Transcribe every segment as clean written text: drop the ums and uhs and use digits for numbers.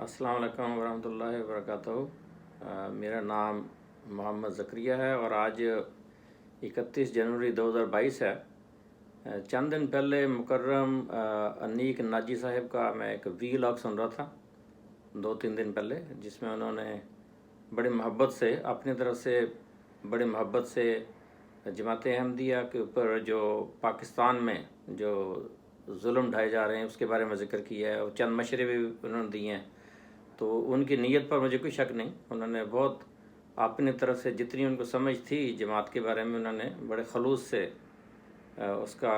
السلام علیکم ورحمۃ اللہ وبرکاتہ۔ میرا نام محمد زکریہ ہے اور آج 31 جنوری 2022 ہے۔ چند دن پہلے مکرم انیک ناجی صاحب کا میں ایک وی لاگ سن رہا تھا 2-3 دن پہلے، جس میں انہوں نے بڑی محبت سے اپنی طرف سے بڑی محبت سے جماعت احمدیہ کے اوپر جو پاکستان میں جو ظلم ڈھائے جا رہے ہیں اس کے بارے میں ذکر کیا ہے، اور چند مشورے بھی انہوں نے دیے ہیں۔ تو ان کی نیت پر مجھے کوئی شک نہیں، انہوں نے بہت اپنی طرف سے جتنی ان کو سمجھ تھی جماعت کے بارے میں انہوں نے بڑے خلوص سے اس کا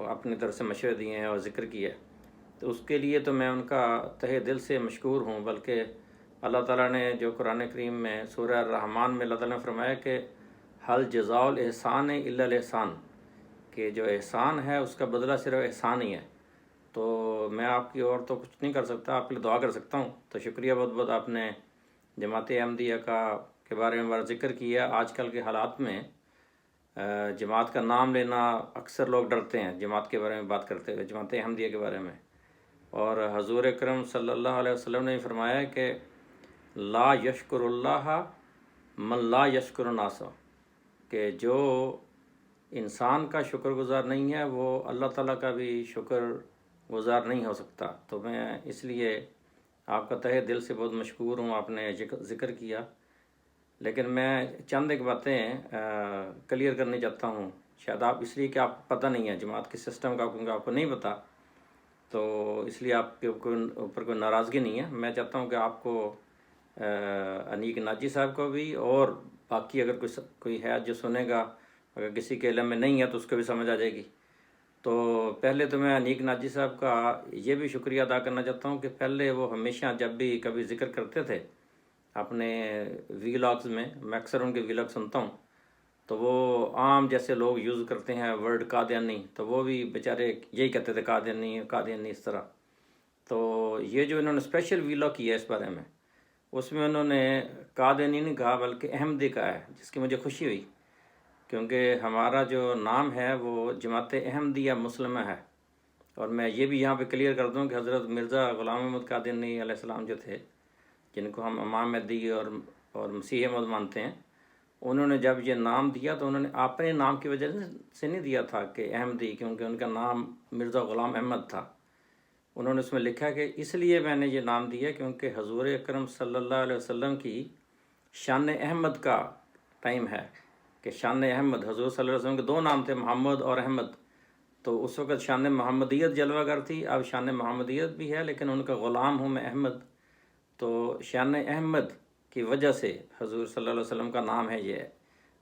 اپنی طرف سے مشورے دیے ہیں اور ذکر کیا ہے۔ تو اس کے لیے تو میں ان کا تہہ دل سے مشکور ہوں، بلکہ اللہ تعالیٰ نے جو قرآن کریم میں سورہ الرحمن میں اللہ تعالیٰ نے فرمایا کہ حل جزاء الاحسان الا الاحسان، کہ جو احسان ہے اس کا بدلہ صرف احسان ہی ہے۔ تو میں آپ کی اور تو کچھ نہیں کر سکتا، آپ کے لیے دعا کر سکتا ہوں۔ تو شکریہ بہت بہت، آپ نے جماعت احمدیہ کے بارے میں بڑا ذکر کیا۔ آج کل کے حالات میں جماعت کا نام لینا اکثر لوگ ڈرتے ہیں جماعت کے بارے میں بات کرتے ہوئے، جماعت احمدیہ کے بارے میں۔ اور حضور اکرم صلی اللہ علیہ وسلم نے فرمایا کہ لا یشکر اللہ من لا یشکر الناس، کہ جو انسان کا شکر گزار نہیں ہے وہ اللہ تعالیٰ کا بھی شکر گزار نہیں ہو سکتا۔ تو میں اس لیے آپ کا تہہ دل سے بہت مشکور ہوں، آپ نے ذکر کیا۔ لیکن میں چند ایک باتیں کلیئر کرنی چاہتا ہوں، شاید آپ اس لیے کہ آپ پتہ نہیں ہے جماعت کے سسٹم کا، کیونکہ آپ کو نہیں پتہ، تو اس لیے آپ کے اوپر کوئی ناراضگی نہیں ہے۔ میں چاہتا ہوں کہ آپ کو انیک ناجی صاحب کو بھی، اور باقی اگر کوئی ہے جو سنے گا، اگر کسی کے علم میں نہیں ہے تو اس کو بھی سمجھ آ جائے گی۔ تو پہلے تو میں انیک ناجی صاحب کا یہ بھی شکریہ ادا کرنا چاہتا ہوں کہ پہلے وہ ہمیشہ جب بھی کبھی ذکر کرتے تھے اپنے وی لاگز میں اکثر ان کے وی لاگ سنتا ہوں، تو وہ عام جیسے لوگ یوز کرتے ہیں ورڈ قادیانی، تو وہ بھی بیچارے یہی کہتے تھے قادیانی قادیانی اس طرح۔ تو یہ جو انہوں نے اسپیشل وی لاگ کیا ہے اس بارے میں، اس میں انہوں نے قادیانی نہیں کہا بلکہ احمدی کہا ہے، جس کی مجھے خوشی ہوئی، کیونکہ ہمارا جو نام ہے وہ جماعت احمدیہ مسلمہ ہے۔ اور میں یہ بھی یہاں پہ کلیئر کر دوں کہ حضرت مرزا غلام احمد قادیانی علیہ السلام جو تھے، جن کو ہم امام مہدی اور مسیح احمد مانتے ہیں، انہوں نے جب یہ نام دیا تو انہوں نے اپنے نام کی وجہ سے نہیں دیا تھا کہ احمدی، کیونکہ ان کا نام مرزا غلام احمد تھا۔ انہوں نے اس میں لکھا کہ اس لیے میں نے یہ نام دیا کیونکہ حضور اکرم صلی اللہ علیہ وسلم کی شان احمد کا ٹائم ہے، کہ شان احمد، حضور صلی اللہ علیہ وسلم کے 2 نام تھے، محمد اور احمد۔ تو اس وقت شان محمدیت جلوہ گر تھی، اب شان محمدیت بھی ہے لیکن ان کا غلام ہوں میں احمد۔ تو شان احمد کی وجہ سے حضور صلی اللہ علیہ وسلم کا نام ہے، یہ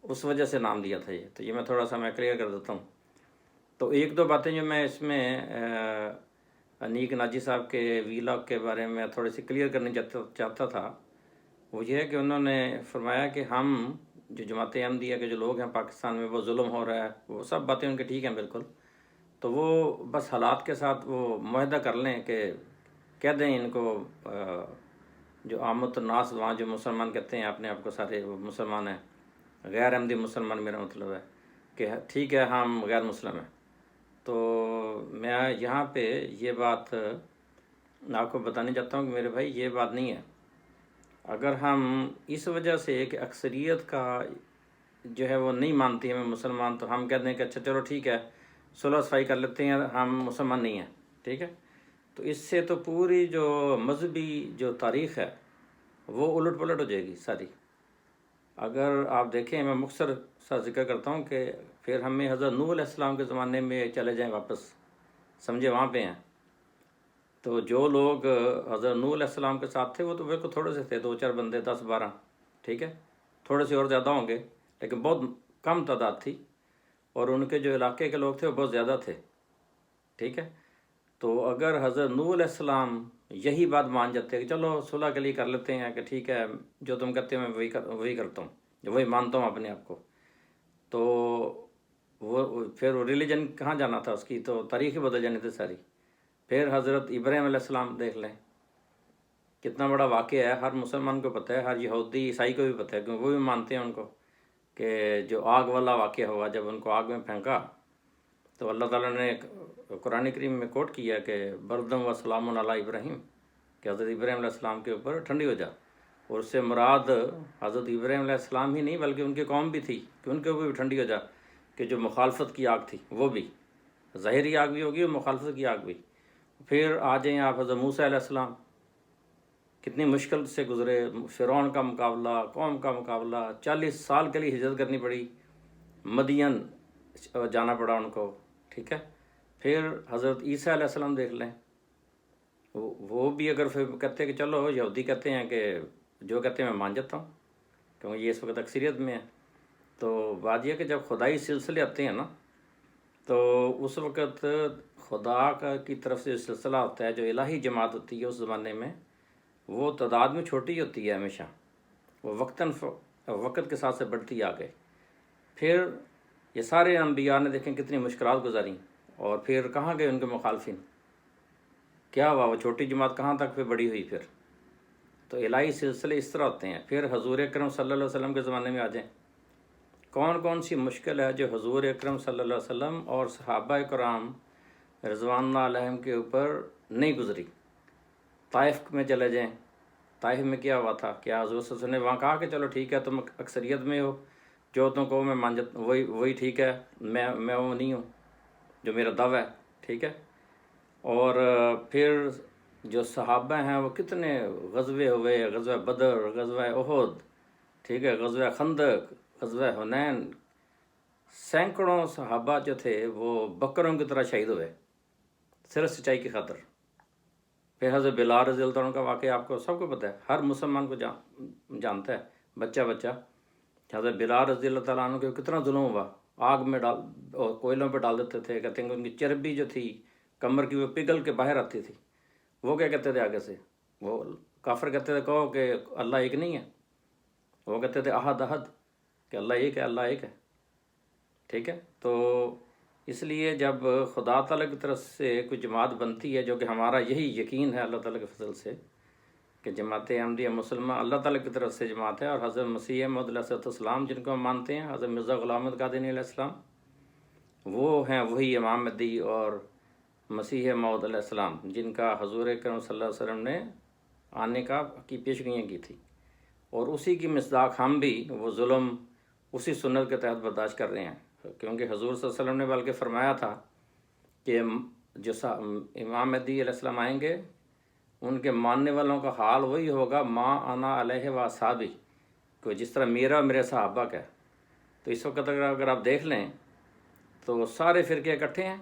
اس وجہ سے نام دیا تھا یہ۔ تو یہ میں تھوڑا سا میں کلیئر کر دیتا ہوں۔ تو 1-2 باتیں جو میں اس میں انیک ناجی صاحب کے وی لاگ کے بارے میں تھوڑی سی کلیئر کرنی چاہتا تھا، وہ یہ ہے کہ انہوں نے فرمایا کہ ہم جو جماعت احمدیہ کے جو لوگ ہیں پاکستان میں، وہ ظلم ہو رہا ہے، وہ سب باتیں ان کے ٹھیک ہیں بالکل، تو وہ بس حالات کے ساتھ وہ معاہدہ کر لیں کہ کہہ دیں ان کو، جو عامت الناس وہاں جو مسلمان کہتے ہیں اپنے آپ کو سارے وہ مسلمان ہیں، غیر احمدی مسلمان میرا مطلب ہے، کہ ٹھیک ہے ہم غیر مسلم ہیں۔ تو میں یہاں پہ یہ بات آپ کو بتانا چاہتا ہوں کہ میرے بھائی یہ بات نہیں ہے۔ اگر ہم اس وجہ سے کہ اکثریت کا جو ہے وہ نہیں مانتی ہمیں مسلمان، تو ہم کہہ دیں کہ اچھا چلو ٹھیک ہے صلح صفائی کر لیتے ہیں، ہم مسلمان نہیں ہیں، ٹھیک ہے، تو اس سے تو پوری جو مذہبی جو تاریخ ہے وہ الٹ پلٹ ہو جائے گی ساری۔ اگر آپ دیکھیں، میں مختصر سا ذکر کرتا ہوں کہ پھر ہمیں حضرت نوح علیہ السلام کے زمانے میں چلے جائیں واپس، سمجھے وہاں پہ ہیں، تو جو لوگ حضرت نوح علیہ السلام کے ساتھ تھے وہ تو بالکل تھوڑے سے تھے، 2-4 بندے، 10-12، ٹھیک ہے، تھوڑے سے اور زیادہ ہوں گے لیکن بہت کم تعداد تھی، اور ان کے جو علاقے کے لوگ تھے وہ بہت زیادہ تھے، ٹھیک ہے۔ تو اگر حضرت نوح علیہ السلام یہی بات مان جاتے ہیں کہ چلو صلح کے لیے کر لیتے ہیں، کہ ٹھیک ہے جو تم کہتے ہو میں وہی کرتا ہوں، وہی مانتا ہوں اپنے آپ کو، تو وہ پھر وہ ریلیجن کہاں جانا تھا، اس کی تو تاریخ ہی بدل جانی تھی ساری۔ پھر حضرت ابراہیم علیہ السلام دیکھ لیں، کتنا بڑا واقعہ ہے، ہر مسلمان کو پتہ ہے، ہر یہودی عیسائی کو بھی پتہ ہے، کیونکہ وہ بھی مانتے ہیں ان کو، کہ جو آگ والا واقعہ ہوا، جب ان کو آگ میں پھینکا تو اللہ تعالیٰ نے قرآن کریم میں کوٹ کیا کہ بردم و سلام علی ابراہیم، کہ حضرت ابراہیم علیہ السلام کے اوپر ٹھنڈی ہو جا، اور اس سے مراد حضرت ابراہیم علیہ السلام ہی نہیں بلکہ ان کی قوم بھی تھی کہ ان کے اوپر بھی ٹھنڈی ہو جا، کہ جو مخالفت کی آگ تھی وہ بھی ظاہری آگ بھی ہوگی اور مخالفت کی آگ بھی۔ پھر آ جائیں آپ حضرت موسیٰ علیہ السلام، کتنی مشکل سے گزرے، فرعون کا مقابلہ، قوم کا مقابلہ، 40 سال کے لیے ہجرت کرنی پڑی، مدین جانا پڑا ان کو، ٹھیک ہے۔ پھر حضرت عیسیٰ علیہ السلام دیکھ لیں، وہ بھی اگر پھر کہتے ہیں کہ چلو، یہودی کہتے ہیں کہ جو کہتے ہیں میں مان جاتا ہوں کیونکہ یہ اس وقت اکثریت میں ہے، تو بات یہ کہ جب خدائی سلسلے آتے ہیں نا تو اس وقت خدا کی طرف سے سلسلہ ہوتا ہے، جو الہی جماعت ہوتی ہے اس زمانے میں، وہ تعداد میں چھوٹی ہوتی ہے ہمیشہ، وہ وقت کے ساتھ سے بڑھتی آ گئے۔ پھر یہ سارے انبیاء نے دیکھیں کتنی مشکلات گزاری، اور پھر کہاں گئے ان کے مخالفین، کیا ہوا، وہ چھوٹی جماعت کہاں تک پھر بڑی ہوئی۔ پھر تو الہی سلسلے اس طرح ہوتے ہیں۔ پھر حضور اکرم صلی اللہ علیہ وسلم کے زمانے میں آ جائیں، کون کون سی مشکل ہے جو حضور اکرم صلی اللہ علیہ وسلم اور صحابہ کرام رضوان اللہ علیہم کے اوپر نہیں گزری۔ طائف میں چلے جائیں، طائف میں کیا ہوا تھا، کیا حضور صلی اللہ علیہ وسلم نے وہاں کہا کہ چلو ٹھیک ہے تم اکثریت میں ہو، جو تم کو میں مان جاتا وہی ٹھیک ہے، میں وہ نہیں ہوں جو میرا دعویٰ ہے، ٹھیک ہے۔ اور پھر جو صحابہ ہیں وہ کتنے غزوے ہوئے، غزوہ بدر، غزوہ احد، ٹھیک ہے، غزوہ خندق، غزوہ حنین، سینکڑوں صحابہ جو تھے وہ بکروں کی طرح شہید ہوئے صرف سچائی کی خاطر۔ پھر حضرت بلال رضی اللہ عنہ کا واقعہ آپ کو سب کو پتہ ہے، ہر مسلمان کو جانتا ہے، بچہ حضرت بلال رضی اللہ تعالیٰ عنہ کے کتنا ظلم ہوا، آگ میں اور کوئلوں پہ ڈال دیتے تھے، کہتے ہیں کہ ان کی چربی جو تھی کمر کی وہ پگھل کے باہر آتی تھی۔ وہ کیا کہتے تھے آگے سے، وہ کافر کہتے تھے کہو کہ اللہ ایک نہیں ہے، وہ کہتے تھے احد احد، کہ اللہ ایک ہے، اللہ ایک ہے، ٹھیک ہے۔ تو اس لیے جب خدا تعالیٰ کی طرف سے کوئی جماعت بنتی ہے، جو کہ ہمارا یہی یقین ہے اللہ تعالیٰ کے فضل سے کہ جماعت احمدیہ مسلمہ اللہ تعالیٰ کی طرف سے جماعت ہے، اور حضرت مسیح موعود علیہ السلام جن کو ہم مانتے ہیں، حضرت مرزا غلام احمد قادیانی علیہ السلام، وہ ہیں وہی امام مہدی اور مسیح موعود علیہ السلام جن کا حضور اکرم صلی اللہ علیہ وسلم نے آنے کی پیشگوئیاں کی تھی، اور اسی کی مصداق ہم بھی وہ ظلم اسی سنت کے تحت برداشت کر رہے ہیں، کیونکہ حضور صلی اللہ علیہ وسلم نے بلکہ فرمایا تھا کہ جو امام مہدی علیہ السلام آئیں گے ان کے ماننے والوں کا حال وہی ہوگا ما انا علیہ و اصحابی، کہ جس طرح میرا اور میرے صحابہ کا ہے۔ تو اس وقت اگر آپ دیکھ لیں تو سارے فرقے اکٹھے ہیں،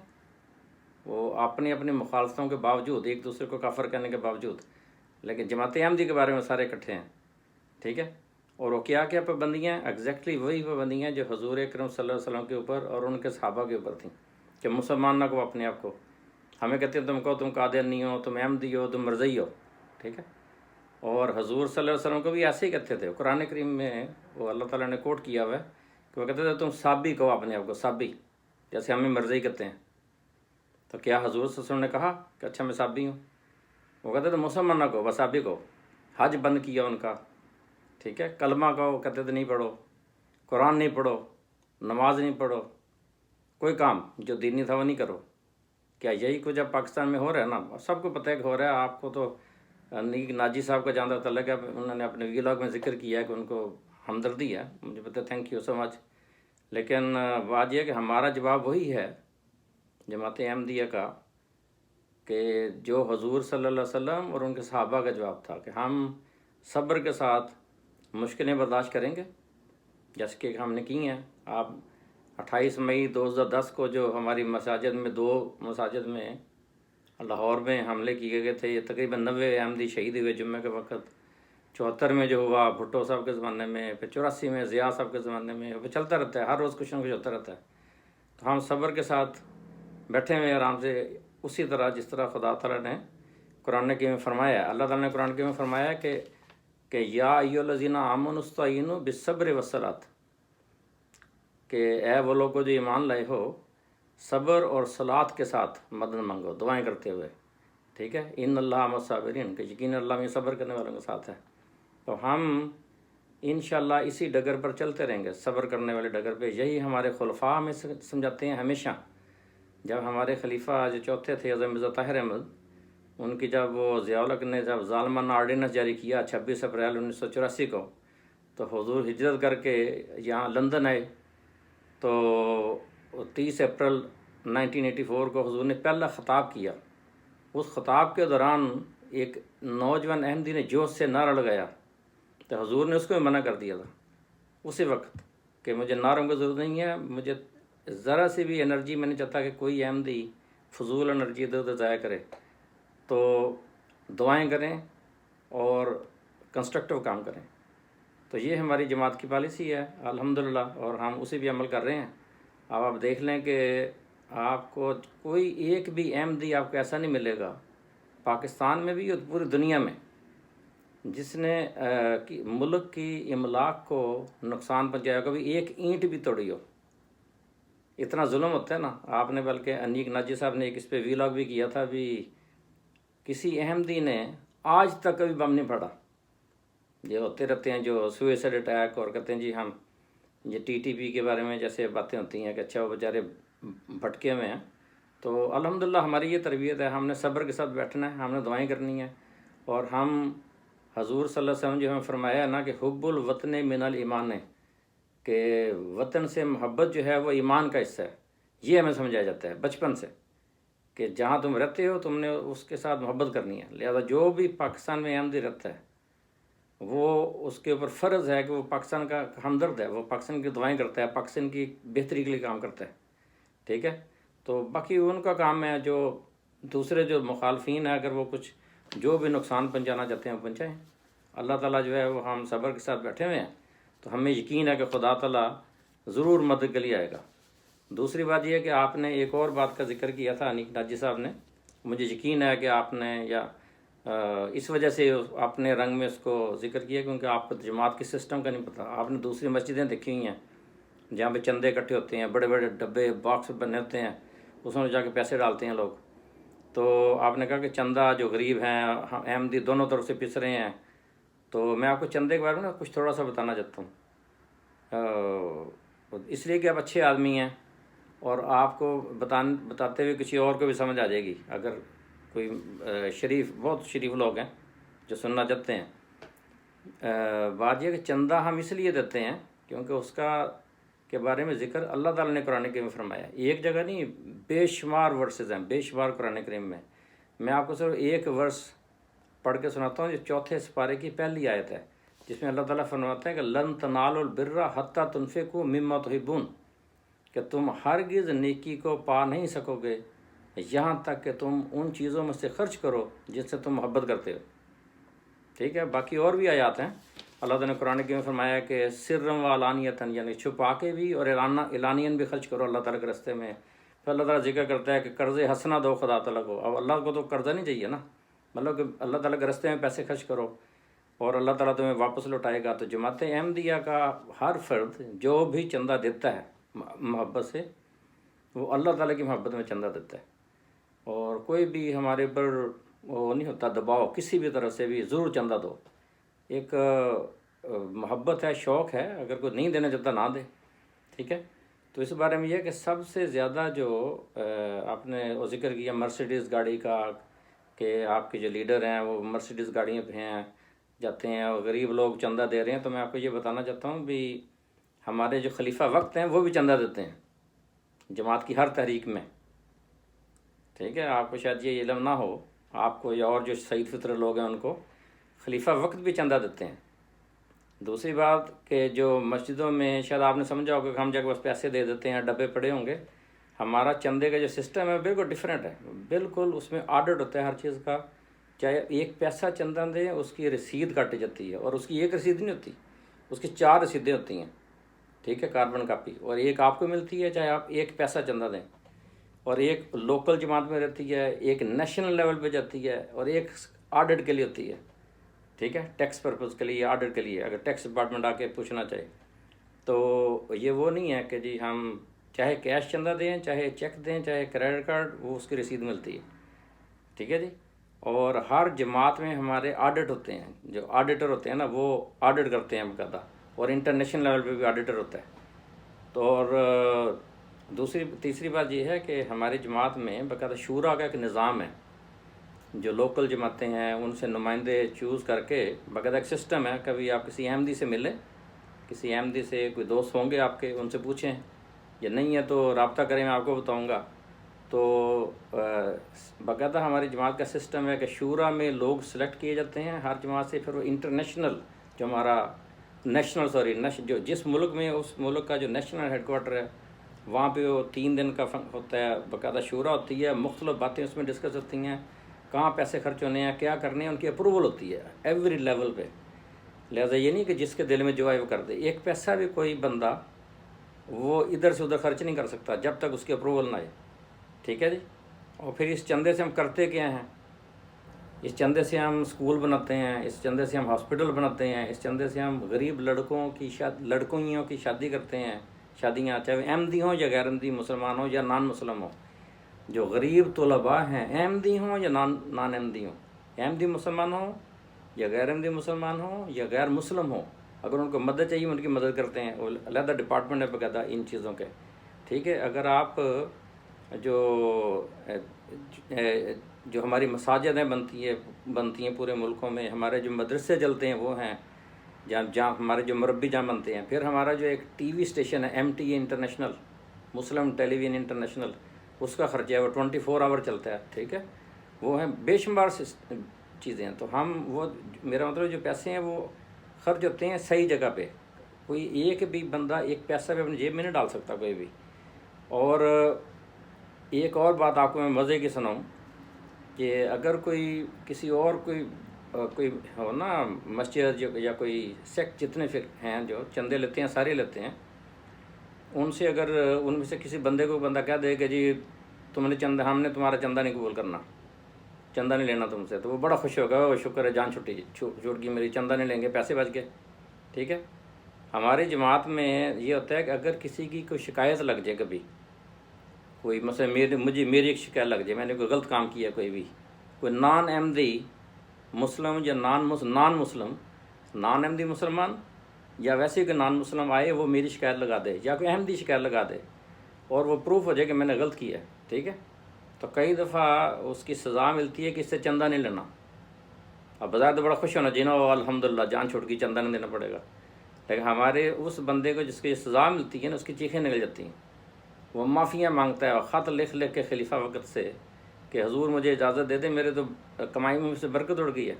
وہ اپنی اپنی مخالفتوں کے باوجود، ایک دوسرے کو کافر کرنے کے باوجود، لیکن جماعت احمدی کے بارے میں سارے اکٹھے ہیں، ٹھیک ہے۔ اور وہ کیا پابندیاں، ایگزیکٹلی وہی پابندیاں جو حضور اکرم صلی اللہ علیہ وسلم کے اوپر اور ان کے صحابہ کے اوپر تھیں، کہ مسلمان نہ کو اپنے آپ کو، ہمیں کہتے ہیں تم کہو تم قادیانی ہو، تم احمدی ہو، تم مرزئی ہو، ٹھیک ہے۔ اور حضور صلی اللہ علیہ وسلم کو بھی ایسے ہی کہتے تھے، قرآن کریم میں وہ اللہ تعالیٰ نے کوٹ کیا ہوا ہے کہ وہ کہتے تھے تم صابی کہو اپنے آپ کو، صابی، جیسے ہمیں مرزئی کہتے ہیں۔ تو کیا حضور صلی اللہ علیہ وسلم نے کہا کہ اچھا میں صابی ہوں؟ وہ کہتے تھے مسلمان نہ کہو، بس صابی کہو۔ حج بند کیا ان کا، ٹھیک ہے، کلمہ کہو، کہتے تھے نہیں پڑھو، قرآن نہیں پڑھو، نماز نہیں پڑھو، کوئی کام جو دینی تھا وہ نہیں کرو۔ کیا یہی کچھ اب پاکستان میں ہو رہا ہے نا؟ سب کو پتہ ہے کہ ہو رہا ہے، آپ کو تو ناجی صاحب کا جاندہ تعلق ہے، انہوں نے اپنے ویلاگ میں ذکر کیا ہے کہ ان کو ہمدردی ہے، مجھے پتہ ہے، تھینک یو سو مچ۔ لیکن بات یہ ہے کہ ہمارا جواب وہی ہے جماعت احمدیہ کا کہ جو حضور صلی اللہ علیہ وسلم اور ان کے صحابہ کا جواب تھا، کہ ہم صبر کے ساتھ مشکلیں برداشت کریں گے، جیسے کہ ہم نے کی ہیں۔ آپ 28 مئی 2010 کو جو ہماری مساجد میں 2 مساجد میں لاہور میں حملے کیے گئے تھے، یہ تقریباً 90 احمدی شہید ہوئے جمعہ کے وقت، 74 میں جو ہوا بھٹو صاحب کے زمانے میں، پھر 84 میں ضیاء صاحب کے زمانے میں، پھر چلتا رہتا ہے، ہر روز کچھ نہ کچھ ہوتا رہتا ہے۔ تو ہم صبر کے ساتھ بیٹھے ہوئے آرام سے، اسی طرح جس طرح خدا تعالیٰ نے قرآن کریم میں فرمایا ہے، اللہ تعالیٰ نے قرآن کریم میں فرمایا ہے کہ یا ایھا الذین آمنوا استعینوا بالصبر والصلاۃ، کہ اے وہ لوگ جو ایمان لائے ہو، صبر اور صلاۃ کے ساتھ مدد مانگو، دعائیں کرتے ہوئے، ٹھیک ہے۔ ان اللہ مع الصابرین، کہ یقین اللہ میں صبر کرنے والوں کے ساتھ ہے۔ تو ہم انشاءاللہ اسی ڈگر پر چلتے رہیں گے، صبر کرنے والے ڈگر پہ۔ یہی ہمارے خلفاء ہمیں سمجھاتے ہیں ہمیشہ۔ جب ہمارے خلیفہ جو چوتھے تھے حضرت مرزا طاہر احمد، ان کی جب وہ ضیاء الحق نے جب ظالمانہ آرڈیننس جاری کیا 26 اپریل 1984 کو، تو حضور ہجرت کر کے یہاں لندن آئے، تو 30 اپریل 1984 کو حضور نے پہلا خطاب کیا۔ اس خطاب کے دوران ایک نوجوان احمدی نے جوش سے نعرہ لگایا، تو حضور نے اس کو بھی منع کر دیا تھا اسی وقت کہ مجھے نعروں کی ضرورت نہیں ہے، مجھے ذرا سی بھی انرجی میں نہیں چاہتا کہ کوئی احمدی فضول انرجی ادھر ادھر ضائع کرے، تو دعائیں کریں اور کنسٹرکٹیو کام کریں۔ تو یہ ہماری جماعت کی پالیسی ہے الحمدللہ، اور ہم اسی بھی عمل کر رہے ہیں۔ اب آپ دیکھ لیں کہ آپ کو کوئی ایک بھی احمدی آپ کو ایسا نہیں ملے گا پاکستان میں بھی اور پوری دنیا میں جس نے ملک کی املاک کو نقصان پہنچایا، کبھی ایک اینٹ بھی توڑی ہو۔ اتنا ظلم ہوتا ہے نا۔ آپ نے بلکہ انیک ناجی صاحب نے ایک اس پہ ویلاگ بھی کیا تھا، بھی کسی احمدی نے آج تک کبھی بم نہیں پھڑا۔ یہ ہوتے رہتے ہیں جو سوئسائڈ اٹیک، اور کہتے ہیں جی ہم یہ ٹی ٹی پی کے بارے میں جیسے باتیں ہوتی ہیں کہ اچھا وہ بیچارے بھٹکے ہوئے ہیں۔ تو الحمدللہ ہماری یہ تربیت ہے، ہم نے صبر کے ساتھ بیٹھنا ہے، ہم نے دعائیں کرنی ہیں، اور ہم حضور صلی اللہ علیہ وسلم جو ہمیں فرمایا ہے نا کہ حب الوطن من الایمان ہے، کہ وطن سے محبت جو ہے وہ ایمان کا حصہ ہے۔ یہ ہمیں سمجھایا جاتا ہے بچپن سے کہ جہاں تم رہتے ہو تم نے اس کے ساتھ محبت کرنی ہے۔ لہذا جو بھی پاکستان میں احمدی رہتا ہے وہ اس کے اوپر فرض ہے کہ وہ پاکستان کا ہمدرد ہے، وہ پاکستان کی دعائیں کرتا ہے، پاکستان کی بہتری کے لیے کام کرتا ہے، ٹھیک ہے۔ تو باقی ان کا کام ہے، جو دوسرے جو مخالفین ہیں اگر وہ کچھ جو بھی نقصان پہنچانا چاہتے ہیں وہ پہنچائیں۔ اللہ تعالیٰ جو ہے وہ ہم صبر کے ساتھ بیٹھے ہوئے ہیں، تو ہمیں یقین ہے کہ خدا تعالیٰ ضرور مدد کے لیے آئے گا۔ دوسری بات یہ ہے کہ آپ نے ایک اور بات کا ذکر کیا تھا انیک ناجی صاحب نے، مجھے یقین ہے کہ آپ نے یا اس وجہ سے اپنے رنگ میں اس کو ذکر کیا کیونکہ آپ کو جماعت کے سسٹم کا نہیں پتہ۔ آپ نے دوسری مسجدیں دیکھی ہوئی ہیں جہاں پہ چندے اکٹھے ہوتے ہیں، بڑے بڑے ڈبے باکس بنے ہوتے ہیں، اس میں جا کے پیسے ڈالتے ہیں لوگ۔ تو آپ نے کہا کہ چندہ جو غریب ہیں احمدی دونوں طرف سے پس رہے ہیں، تو میں آپ کو چندے کے بارے میں کچھ تھوڑا سا بتانا چاہتا ہوں، اس لیے کہ آپ اچھے آدمی ہیں اور آپ کو بتاتے ہوئے کسی اور کو بھی سمجھ آ جائے گی، اگر کوئی شریف بہت شریف لوگ ہیں جو سننا چاہتے ہیں۔ بات یہ کہ چندہ ہم اس لیے دیتے ہیں کیونکہ اس کا کے بارے میں ذکر اللہ تعالیٰ نے قرآن کریم میں فرمایا ہے۔ ایک جگہ نہیں، بے شمار ورسز ہیں، بے شمار قرآن کریم میں آپ کو صرف ایک ورس پڑھ کے سناتا ہوں، جو 4 سپارے کی پہلی آیت ہے، جس میں اللہ تعالیٰ فرماتا ہے کہ لن تنالوا البر حتی تنفقوا مما تحبون، کہ تم ہرگز نیکی کو پا نہیں سکو گے یہاں تک کہ تم ان چیزوں میں سے خرچ کرو جس سے تم محبت کرتے ہو، ٹھیک ہے۔ باقی اور بھی آیات ہیں، اللہ تعالیٰ نے قرآن میں فرمایا کہ سرًا و علانیۃً، یعنی چھپا کے بھی اور اعلانیاً بھی خرچ کرو اللہ تعالیٰ کے راستے میں۔ پھر اللہ تعالیٰ ذکر کرتا ہے کہ قرض حسنہ دو خدا تعالیٰ کو۔ اب اللہ کو تو قرضہ نہیں چاہیے نا، مطلب کہ اللہ تعالیٰ کے راستے میں پیسے خرچ کرو اور اللہ تعالیٰ تمہیں واپس لوٹائے گا۔ تو جماعت احمدیہ کا ہر فرد جو بھی چندہ دیتا ہے محبت سے، وہ اللہ تعالیٰ کی محبت میں چندہ دیتا ہے، اور کوئی بھی ہمارے پر وہ نہیں ہوتا دباؤ کسی بھی طرح سے بھی ضرور چندہ دو۔ ایک محبت ہے، شوق ہے، اگر کوئی نہیں دینا چاہتا نہ دے، ٹھیک ہے۔ تو اس بارے میں یہ ہے کہ سب سے زیادہ جو آپ نے وہ ذکر کیا مرسیڈیز گاڑی کا، کہ آپ کے جو لیڈر ہیں وہ مرسیڈیز گاڑیوں پہ ہیں جاتے ہیں اور غریب لوگ چندہ دے رہے ہیں، تو میں آپ کو یہ بتانا چاہتا ہوں بھی ہمارے جو خلیفہ وقت ہیں وہ بھی چندہ دیتے ہیں جماعت کی ہر تحریک میں، ٹھیک ہے۔ آپ کو شاید یہ علم نہ ہو، آپ کو یا اور جو سعید فطر لوگ ہیں ان کو خلیفہ وقت بھی چندہ دیتے ہیں۔ دوسری بات کہ جو مسجدوں میں شاید آپ نے سمجھا ہوگا کہ ہم جا کے بس پیسے دے دیتے ہیں، ڈبے پڑے ہوں گے، ہمارا چندے کا جو سسٹم ہے بالکل ڈیفرینٹ ہے، بالکل اس میں آڈٹ ہوتا ہے ہر چیز کا۔ چاہے ایک پیسہ چندہ دیں اس کی رسید کاٹی جاتی ہے، اور اس کی ایک رسید نہیں ہوتی، اس کی 4 رسیدیں ہوتی ہیں، ٹھیک ہے، کاربن کاپی، اور ایک آپ کو ملتی ہے چاہے آپ ایک پیسہ چندہ دیں، اور ایک لوکل جماعت میں رہتی ہے، ایک نیشنل لیول پہ جاتی ہے، اور ایک آڈٹ کے لیے ہوتی ہے، ٹھیک ہے، ٹیکس پرپز کے لیے، آڈٹ کے لیے، اگر ٹیکس ڈپارٹمنٹ آ کے پوچھنا چاہے تو یہ وہ نہیں ہے کہ جی ہم چاہے کیش چندہ دیں، چاہے چیک دیں، چاہے کریڈٹ کارڈ، وہ اس کی رسید ملتی ہے، ٹھیک ہے جی۔ اور ہر جماعت میں ہمارے آڈٹ ہوتے ہیں، جو آڈیٹر ہوتے ہیں نا وہ آڈٹ کرتے ہیں باقاعدہ، اور انٹرنیشنل لیول پہ بھی آڈیٹر ہوتا ہے۔ تو اور تیسری بات یہ ہے کہ ہماری جماعت میں باقاعدہ شورا کا ایک نظام ہے، جو لوکل جماعتیں ہیں ان سے نمائندے چوز کر کے باقاعدہ ایک سسٹم ہے. کبھی آپ کسی احمدی سے ملیں، کسی احمدی سے کوئی دوست ہوں گے آپ کے، ان سے پوچھیں، یا نہیں ہے تو رابطہ کریں، میں آپ کو بتاؤں گا. تو باقاعدہ ہماری جماعت کا سسٹم ہے کہ شورا میں لوگ سلیکٹ کیے جاتے ہیں ہر جماعت سے، پھر وہ انٹرنیشنل جو ہمارا جو جس ملک میں اس ملک کا جو نیشنل ہیڈ کوارٹر ہے وہاں پہ وہ 3 دن کا ہوتا ہے، باقاعدہ شورا ہوتی ہے، مختلف باتیں اس میں ڈسکس ہوتی ہیں، کہاں پیسے خرچ ہونے ہیں، کیا کرنے ہیں، ان کی اپروول ہوتی ہے ایوری لیول پہ. لہٰذا یہ نہیں کہ جس کے دل میں جو آئے وہ کر دے. ایک پیسہ بھی کوئی بندہ وہ ادھر سے ادھر خرچ نہیں کر سکتا جب تک اس کی اپروول نہ آئے. ٹھیک ہے جی. اور پھر اس چندے سے ہم کرتے کیا ہیں؟ اس چندے سے ہم اسکول بناتے ہیں، اس چندے سے ہم ہاسپٹل بناتے ہیں، اس چندے سے ہم غریب لڑکیوں کی شادی کرتے ہیں. شادیاں چاہے احمدی ہوں یا غیر احمدی، مسلمان ہوں یا نان مسلم ہوں. جو غریب طلباء ہیں احمدی ہوں یا نان احمدی ہوں، احمدی مسلمان ہوں یا غیر احمدی مسلمان ہوں یا غیر مسلم ہوں، اگر ان کو مدد چاہیے ان کی مدد کرتے ہیں. وہ علیحدہ ڈپارٹمنٹ ہے باقاعدہ ان چیزوں کے. ٹھیک ہے. اگر آپ جو ہماری مساجدیں بنتی ہیں پورے ملکوں میں، ہمارے جو مدرسے چلتے ہیں وہ ہیں جہاں ہمارے جو مربی جہاں بنتے ہیں. پھر ہمارا جو ایک ٹی وی اسٹیشن ہے MTA انٹرنیشنل، مسلم ٹیلی ویژن انٹرنیشنل، اس کا خرچہ ہے وہ 24 آور چلتا ہے. ٹھیک ہے. وہ ہیں بے شمار چیزیں ہیں. تو ہم وہ میرا مطلب جو پیسے ہیں وہ خرچ ہوتے ہیں صحیح جگہ پہ. کوئی ایک بھی بندہ ایک پیسہ بھی اپنی جیب میں نہیں ڈال سکتا کوئی بھی. اور ایک اور بات آپ کو میں مزے کی سناؤں کہ اگر کوئی کسی اور کوئی ہو نا مسجد یا کوئی سیکٹ، جتنے ہیں جو چندے لیتے ہیں سارے لیتے ہیں، ان سے اگر ان میں سے کسی بندے کو بندہ کہہ دے کہ جی ہم نے تمہارا چندہ نہیں قبول کرنا، چندہ نہیں لینا تم سے، تو وہ بڑا خوش ہوگا، وہ شکر ہے جان چھوٹ گئی میری، چندہ نہیں لیں گے، پیسے بچ گئے. ٹھیک ہے. ہماری جماعت میں یہ ہوتا ہے کہ اگر کسی کی کوئی شکایت لگ جائے، کبھی کوئی مثلا میری ایک شکایت لگ جائے، میں نے کوئی غلط کام کیا، کوئی نان احمدی مسلم یا نان احمدی مسلمان یا ویسے کہ نان مسلم آئے، وہ میری شکایت لگا دے یا کوئی احمدی شکایت لگا دے اور وہ پروف ہو جائے کہ میں نے غلط کیا ہے. ٹھیک ہے. تو کئی دفعہ اس کی سزا ملتی ہے کہ اس سے چندہ نہیں لینا. اب بظاہر تو بڑا خوش ہونا چاہیے نا، الحمدللہ جان چھوٹ گئی، چندہ نہیں دینا پڑے گا. لیکن ہمارے اس بندے کو جس کی سزا ملتی ہے نا، اس کی چیخیں نکل جاتی ہیں. وہ معافیاں مانگتا ہے، خط لکھ کے خلیفہ وقت سے کہ حضور مجھے اجازت دے دیں، میرے تو کمائی میں سے برکت اڑ گئی ہے.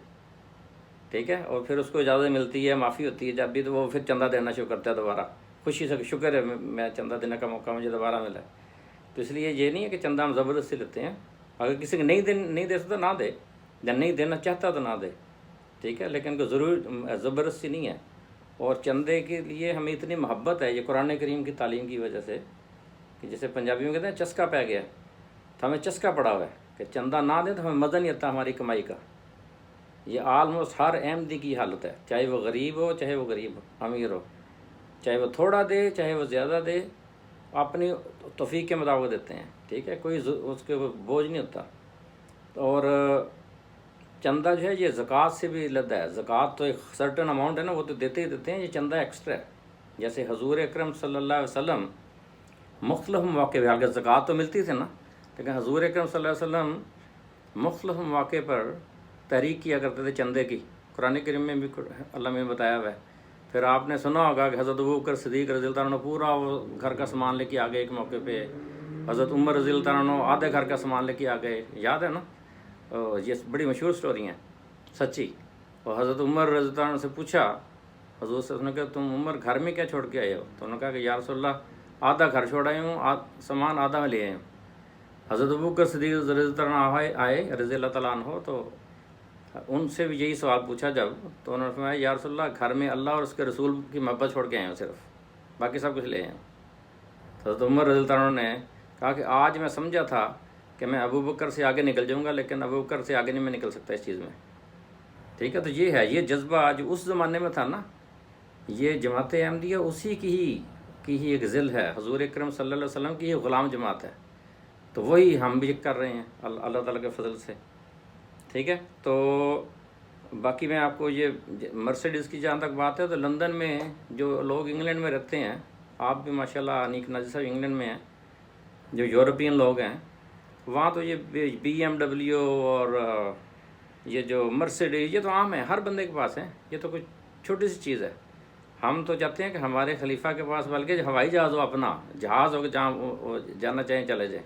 ٹھیک ہے. اور پھر اس کو اجازت ملتی ہے، معافی ہوتی ہے جب بھی، تو وہ پھر چندہ دینا شروع کرتا ہے دوبارہ، خوشی سے، شکر ہے میں چندہ دینے کا موقع مجھے دوبارہ ملا ہے. تو اس لیے یہ نہیں ہے کہ چندہ ہم زبردستی لیتے ہیں. اگر کسی کو نہیں دے سکتا نہ دے، یا نہیں دینا چاہتا تو نہ دے. ٹھیک ہے. لیکن کوئی ضرور زبردستی نہیں ہے. اور چندے کے لیے ہمیں اتنی محبت ہے یہ قرآن کریم کی تعلیم کی وجہ سے، کہ جیسے پنجابی میں کہتے ہیں چسکا پہ گیا، تو ہمیں چسکا پڑا ہوا ہے کہ چندہ نہ دیں تو ہمیں مزہ نہیں آتا ہماری کمائی کا. یہ آلموسٹ ہر احمدی کی حالت ہے، چاہے وہ غریب ہو، چاہے وہ امیر ہو، چاہے وہ تھوڑا دے چاہے وہ زیادہ دے، اپنی توفیق کے مطابق دیتے ہیں. ٹھیک ہے. کوئی اس کے بوجھ نہیں ہوتا. اور چندہ جو ہے یہ زکوٰۃ سے بھی علیحدہ ہے. زکوٰۃ تو ایک سرٹن اماؤنٹ ہے نا، وہ تو دیتے ہی دیتے ہیں، یہ چندہ ایکسٹرا ہے. جیسے حضور اکرم صلی اللہ علیہ وسلم مختلف مواقع پہ، حالانکہ زکوٰۃ تو ملتی تھی نا، لیکن حضور اکرم صلی اللہ علیہ وسلم مختلف مواقع پر تحریک کیا کرتے تھے چندے کی. قرآن کریم میں بھی اللہ میں بتایا ہوا ہے. پھر آپ نے سنا ہوگا کہ حضرت ابوبکر صدیق رضی اللہ عنہ پورا وہ گھر کا سامان لے کے آ گئے ایک موقع پہ، حضرت عمر رضی اللہ عنہ آدھے گھر کا سامان لے کے آ گئے. یاد ہے نا؟ یہ بڑی مشہور سٹوری ہیں سچی. اور حضرت عمر رضی اللہ عنہ سے پوچھا حضور سے، نے کہا تم عمر گھر میں کیا چھوڑ کے آئے ہو؟ تو انہوں نے کہا کہ یا رسول اللہ آدھا گھر چھوڑ آئے ہوں، سامان آدھا میں لے آئے ہوں. حضرت ابوبکر صدیق رضی اللہ عنہ آئے رضی اللہ تعالیٰ عنہ، تو ان سے بھی یہی سوال پوچھا جب، تو انہوں نے فرمایا یا رسول اللہ گھر میں اللہ اور اس کے رسول کی محبت چھوڑ کے آئے ہوں، صرف باقی سب کچھ لے آئے ہوں. حضرت عمر رضی اللہ عنہ نے کہا کہ آج میں سمجھا تھا کہ میں ابوبکر سے آگے نکل جاؤں گا، لیکن ابوبکر سے آگے نہیں میں نکل سکتا اس چیز میں. ٹھیک ہے. تو یہ ہے، یہ جذبہ جو اس زمانے میں تھا نا، یہ جماعت احمدیہ اسی کی ہی ایک ذل ہے، حضور اکرم صلی اللہ علیہ وسلم کی ہی غلام جماعت ہے. تو وہی ہم بھی کر رہے ہیں اللہ تعالیٰ کے فضل سے. ٹھیک ہے. تو باقی میں آپ کو یہ مرسیڈیز کی جہاں تک بات ہے، تو لندن میں جو لوگ انگلینڈ میں رہتے ہیں، آپ بھی ماشاءاللہ انیک ناظر صاحب انگلینڈ میں ہیں، جو یورپین لوگ ہیں وہاں تو یہ BMW اور یہ جو مرسیڈیز یہ تو عام ہے، ہر بندے کے پاس ہے، یہ تو کچھ چھوٹی سی چیز ہے۔ ہم تو چاہتے ہیں کہ ہمارے خلیفہ کے پاس بلکہ ہوائی جہاز ہو، اپنا جہاز ہو کہ جہاں وہ جانا چاہیں چلے جائیں،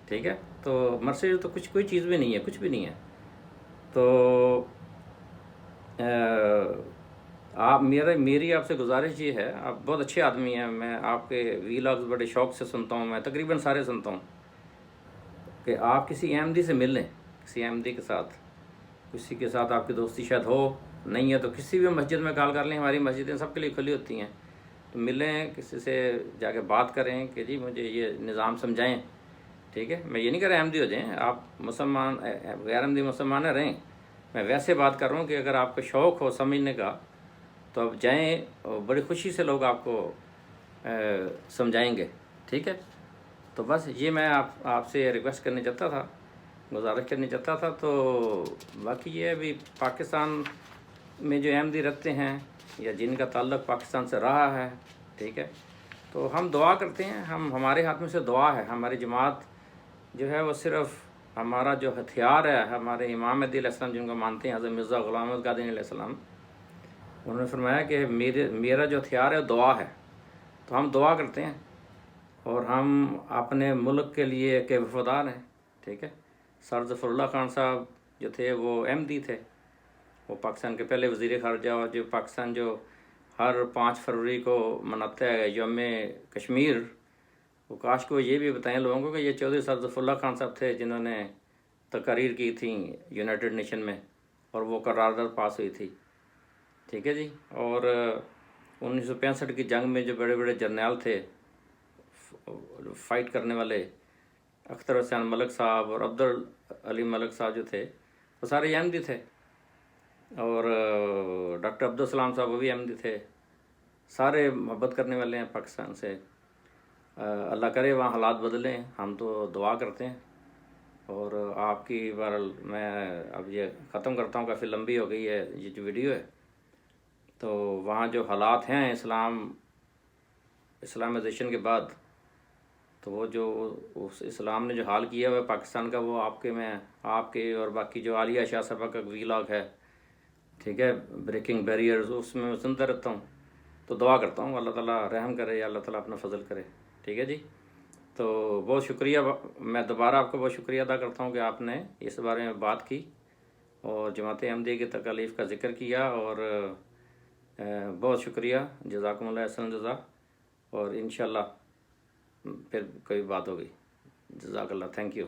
ٹھیک ہے۔ تو مرسیڈیز تو کوئی چیز بھی نہیں ہے، کچھ بھی نہیں ہے۔ تو آپ میری آپ سے گزارش یہ ہے، آپ بہت اچھے آدمی ہیں، میں آپ کے ویلاگز بڑے شوق سے سنتا ہوں، میں تقریباً سارے سنتا ہوں، کہ آپ کسی احمدی سے مل لیں، کسی احمدی کے ساتھ، کسی کے ساتھ آپ کی دوستی شاید ہو، نہیں ہے تو کسی بھی مسجد میں کال کر لیں، ہماری مسجدیں سب کے لیے کھلی ہوتی ہیں، تو ملیں، کسی سے جا کے بات کریں کہ جی مجھے یہ نظام سمجھائیں، ٹھیک ہے۔ میں یہ نہیں کہہ رہا احمدی ہو جائیں، آپ مسلمان غیر احمدی مسلمان رہیں، میں ویسے بات کر رہا ہوں کہ اگر آپ کو شوق ہو سمجھنے کا تو آپ جائیں، اور بڑی خوشی سے لوگ آپ کو سمجھائیں گے، ٹھیک ہے۔ تو بس یہ میں آپ سے ریکویسٹ کرنے چاہتا تھا، گزارش کرنے چاہتا تھا۔ تو باقی یہ ابھی پاکستان میں جو احمدی رہتے ہیں یا جن کا تعلق پاکستان سے رہا ہے، ٹھیک ہے، تو ہم دعا کرتے ہیں، ہمارے ہاتھ میں سے دعا ہے، ہماری جماعت جو ہے وہ صرف ہمارا جو ہتھیار ہے، ہمارے امام مہدی علیہ السلام جن کو مانتے ہیں، حضرت مرزا غلام احمد قادیانی علیہ السلام، انہوں نے فرمایا کہ میرا جو ہتھیار ہے دعا ہے، تو ہم دعا کرتے ہیں، اور ہم اپنے ملک کے لیے کہ وفادار ہیں، ٹھیک ہے۔ سر ظفر اللہ خان صاحب جو تھے وہ احمدی تھے، وہ پاکستان کے پہلے وزیر خارجہ، اور جو پاکستان جو ہر 5 فروری کو مناتا ہے یوم کشمیر، وہ کاش کو یہ بھی بتائیں لوگوں کو کہ یہ چودھری سر ظفر اللہ خان صاحب تھے جنہوں نے تقاریر کی تھیں یونائٹڈ نیشن میں، اور وہ قرارداد پاس ہوئی تھی، ٹھیک ہے جی۔ اور 1965 کی جنگ میں جو بڑے بڑے جرنیل تھے فائٹ کرنے والے، اختر حسین ملک صاحب اور عبد العلی ملک صاحب جو تھے، وہ سارے احمدی تھے، اور ڈاکٹر عبدالسلام صاحب وہ بھی احمدی تھے، سارے محبت کرنے والے ہیں پاکستان سے۔ اللہ کرے وہاں حالات بدلیں، ہم تو دعا کرتے ہیں۔ اور آپ کی بہرحال میں اب یہ ختم کرتا ہوں، کافی لمبی ہو گئی ہے یہ جو ویڈیو ہے۔ تو وہاں جو حالات ہیں اسلامائزیشن کے بعد، تو وہ جو اس اسلام نے جو حال کیا ہوا ہے پاکستان کا، وہ آپ کے اور باقی جو عالیہ شاہ صاحبہ کا ویلاگ ہے، ٹھیک ہے، بریکنگ بیریئرز، اس میں سنتا رہتا ہوں، تو دعا کرتا ہوں اللہ تعالیٰ رحم کرے، یا اللہ تعالیٰ اپنا فضل کرے، ٹھیک ہے جی۔ تو بہت شکریہ، میں دوبارہ آپ کو بہت شکریہ ادا کرتا ہوں کہ آپ نے اس بارے میں بات کی اور جماعت احمدیہ کی تکالیف کا ذکر کیا، اور بہت شکریہ، جزاکم اللہ احسن جزا، اور انشاءاللہ پھر کوئی بات ہوگی۔ جزاک اللہ، تھینک یو۔